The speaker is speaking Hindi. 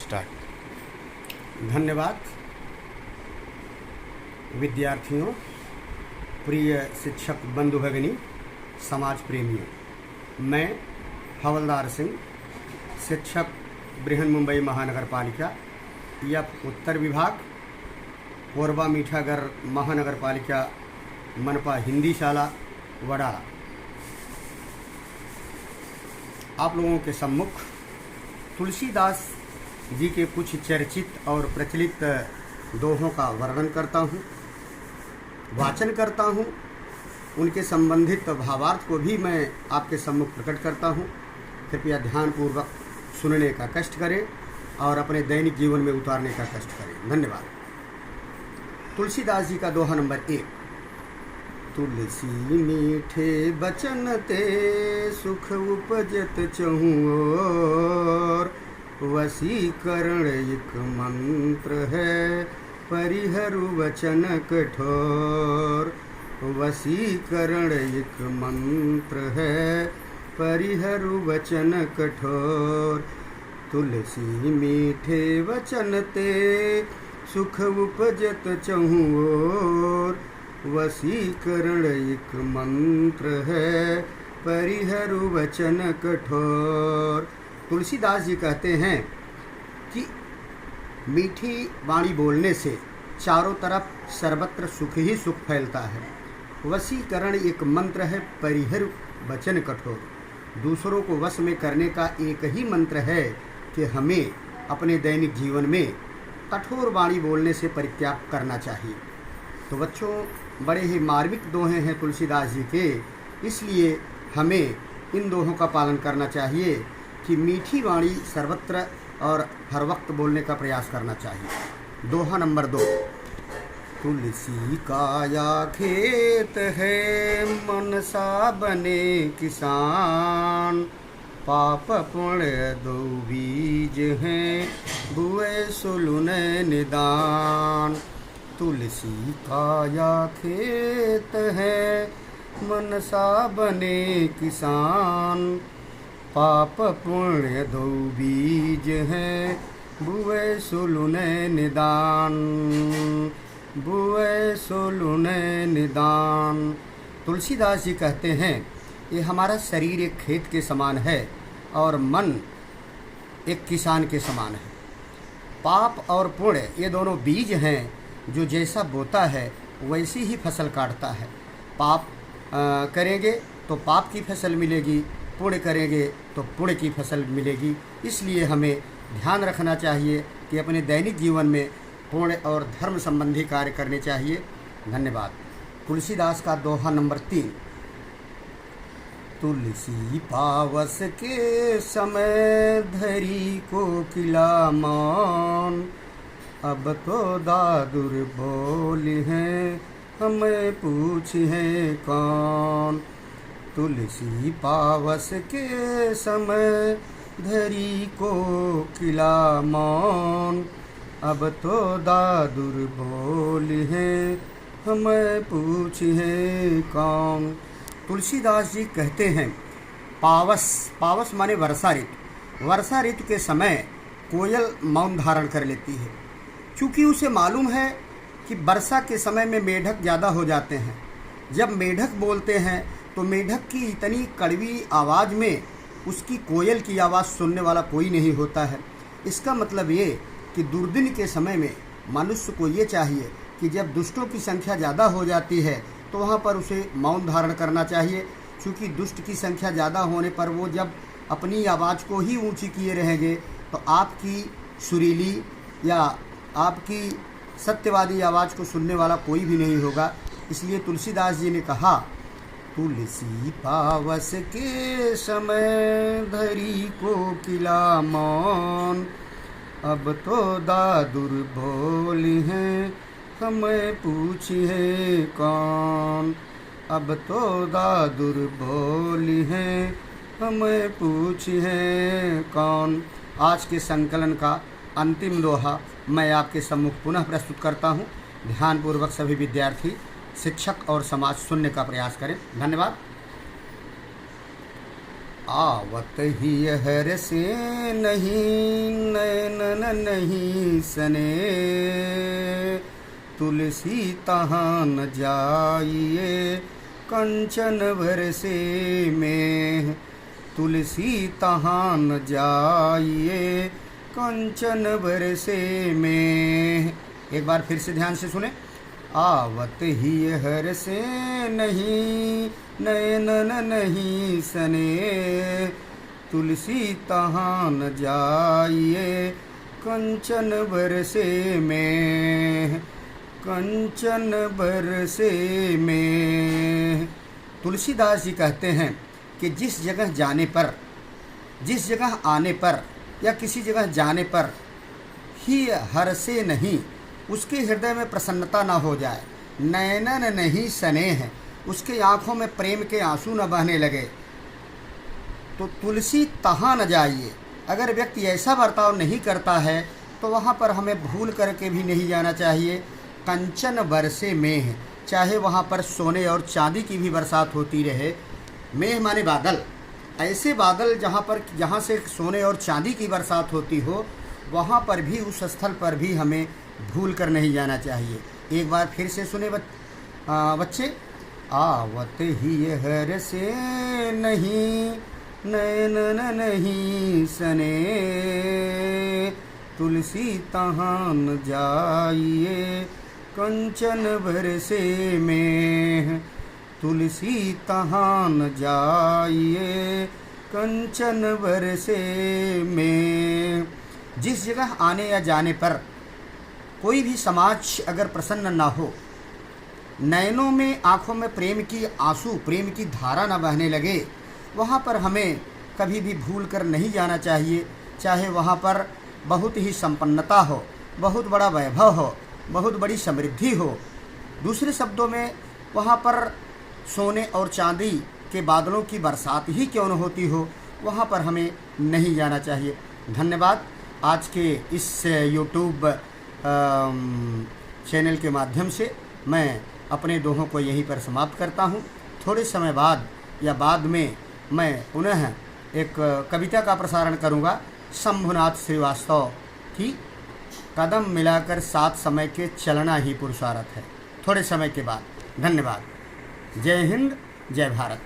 स्टार्ट। धन्यवाद विद्यार्थियों, प्रिय शिक्षक बंधु भगिनी, समाज प्रेमियों। मैं हवलदार सिंह, शिक्षक बृहन मुंबई महानगर पालिका या उत्तर विभाग, कोरबा मीठागर महानगर पालिका, मनपा हिंदी शाला वडाला, आप लोगों के सम्मुख तुलसीदास जी के कुछ चर्चित और प्रचलित दोहों का वर्णन करता हूँ, वाचन करता हूँ। उनके संबंधित भावार्थ को भी मैं आपके सम्मुख प्रकट करता हूँ। कृपया ध्यानपूर्वक सुनने का कष्ट करें और अपने दैनिक जीवन में उतारने का कष्ट करें। धन्यवाद। तुलसीदास जी का दोहा नंबर 1। तुलसी मीठे बचन ते सुख उपजत चहुओर, वशीकरण एक मंत्र है परिहरु वचन कठोर। वशीकरण एक मंत्र है परिहरु वचन कठोर। तुलसी मीठे वचन ते सुख उपजत चहुओर, वशीकरण एक मंत्र है परिहरु वचन कठोर। तुलसीदास जी कहते हैं कि मीठी वाणी बोलने से चारों तरफ सर्वत्र सुख ही सुख फैलता है। वशीकरण एक मंत्र है परिहरु वचन कठोर। दूसरों को वश में करने का एक ही मंत्र है कि हमें अपने दैनिक जीवन में कठोर वाणी बोलने से परित्याग करना चाहिए। तो बच्चों, बड़े ही मार्मिक दोहे हैं तुलसीदास जी के, इसलिए हमें इन दोहों का पालन करना चाहिए कि मीठी वाणी सर्वत्र और हर वक्त बोलने का प्रयास करना चाहिए। दोहा नंबर 2। तुलसी काया खेत है मनसा बने किसान, पाप पुण्य दो बीज हैं बुए सुलुने निदान। तुलसी काया खेत है मनसा बने किसान, पाप पुण्य दो बीज हैं बुए सुलुने निदान। बुए सुलुने निदान। तुलसीदास जी कहते हैं ये हमारा शरीर एक खेत के समान है और मन एक किसान के समान है। पाप और पुण्य ये दोनों बीज हैं जो जैसा बोता है वैसी ही फसल काटता है। पाप करेंगे तो पाप की फसल मिलेगी, पुण्य करेंगे तो पुण्य की फसल मिलेगी। इसलिए हमें ध्यान रखना चाहिए कि अपने दैनिक जीवन में पुण्य और धर्म संबंधी कार्य करने चाहिए। धन्यवाद। तुलसीदास का दोहा नंबर 3। तुलसी पावस के समय धरी को किला मौन, अब तो दादुर बोली हैं हमें पूछी है कौन। तुलसी पावस के समय धरी को किला मौन, अब तो दादुर बोली हैं हमें पूछी है कौन। तुलसीदास जी कहते हैं पावस माने वर्षा ऋतु। वर्षा ऋतु के समय कोयल मौन धारण कर लेती है, क्योंकि उसे मालूम है कि वर्षा के समय में मेढक ज़्यादा हो जाते हैं। जब मेढक बोलते हैं तो मेढक की इतनी कड़वी आवाज़ में उसकी कोयल की आवाज़ सुनने वाला कोई नहीं होता है। इसका मतलब ये कि दुर्दिन के समय में मनुष्य को ये चाहिए कि जब दुष्टों की संख्या ज़्यादा हो जाती है तो वहाँ पर उसे मौन धारण करना चाहिए, क्योंकि दुष्ट की संख्या ज़्यादा होने पर वो जब अपनी आवाज़ को ही ऊंची किए रहेंगे तो आपकी सुरीली या आपकी सत्यवादी आवाज़ को सुनने वाला कोई भी नहीं होगा। इसलिए तुलसीदास जी ने कहा, तुलसी पावस के समय धरी को किला मौन, अब तो दादुर बोली हैं हमें पूछी है कौन। अब तो दादुर बोली हैं हमें पूछी है कौन। आज के संकलन का अंतिम दोहा मैं आपके सम्मुख पुनः प्रस्तुत करता हूँ। ध्यानपूर्वक सभी विद्यार्थी, शिक्षक और समाज सुनने का प्रयास करें। धन्यवाद। आवत ही हर से नहीं नैनन नहीं सने, तुलसी तहाँ न जाइए कंचन बरसे में, तुलसी तहाँ न जाइए कंचन बरसे में। एक बार फिर से ध्यान से सुने। आवत ही हर से नहीं नैनन नहीं सने, तुलसी तहाँ न जाइए कंचन बरसे में, कंचन बरसे में। तुलसीदास जी कहते हैं कि जिस जगह जाने पर, जिस जगह आने पर या किसी जगह जाने पर ही हर्षे नहीं, उसके हृदय में प्रसन्नता ना हो जाए, नैनन नहीं सने हैं, उसके आँखों में प्रेम के आंसू न बहने लगे, तो तुलसी तहाँ न जाइए। अगर व्यक्ति ऐसा बर्ताव नहीं करता है तो वहाँ पर हमें भूल करके भी नहीं जाना चाहिए। कंचन बरसे मेह, चाहे वहाँ पर सोने और चांदी की भी बरसात होती रहे। मेह माने बादल, ऐसे बादल जहाँ से सोने और चांदी की बरसात होती हो, वहाँ पर भी, उस स्थल पर भी हमें भूल कर नहीं जाना चाहिए। एक बार फिर से सुने बच्चे। आवत ही हर से नहीं नैनन नहीं सने, तुलसी तहाँ न जाइए कंचन बरसे में, तुलसी तहाँ न जाइए कंचन बरसे में। जिस जगह आने या जाने पर कोई भी समाज अगर प्रसन्न ना हो, नयनों में, आँखों में प्रेम की आंसू, प्रेम की धारा न बहने लगे, वहाँ पर हमें कभी भी भूल कर नहीं जाना चाहिए। चाहे वहाँ पर बहुत ही संपन्नता हो, बहुत बड़ा वैभव हो, बहुत बड़ी समृद्धि हो, दूसरे शब्दों में वहाँ पर सोने और चांदी के बादलों की बरसात ही क्यों न होती हो, वहाँ पर हमें नहीं जाना चाहिए। धन्यवाद। आज के इस YouTube चैनल के माध्यम से मैं अपने दोहों को यहीं पर समाप्त करता हूँ। थोड़े समय बाद या बाद में मैं पुनः एक कविता का प्रसारण करूँगा शंभुनाथ श्रीवास्तव की, कदम मिलाकर साथ समय के चलना ही पुरुषार्थ है, थोड़े समय के बाद। धन्यवाद। जय हिंद, जय भारत।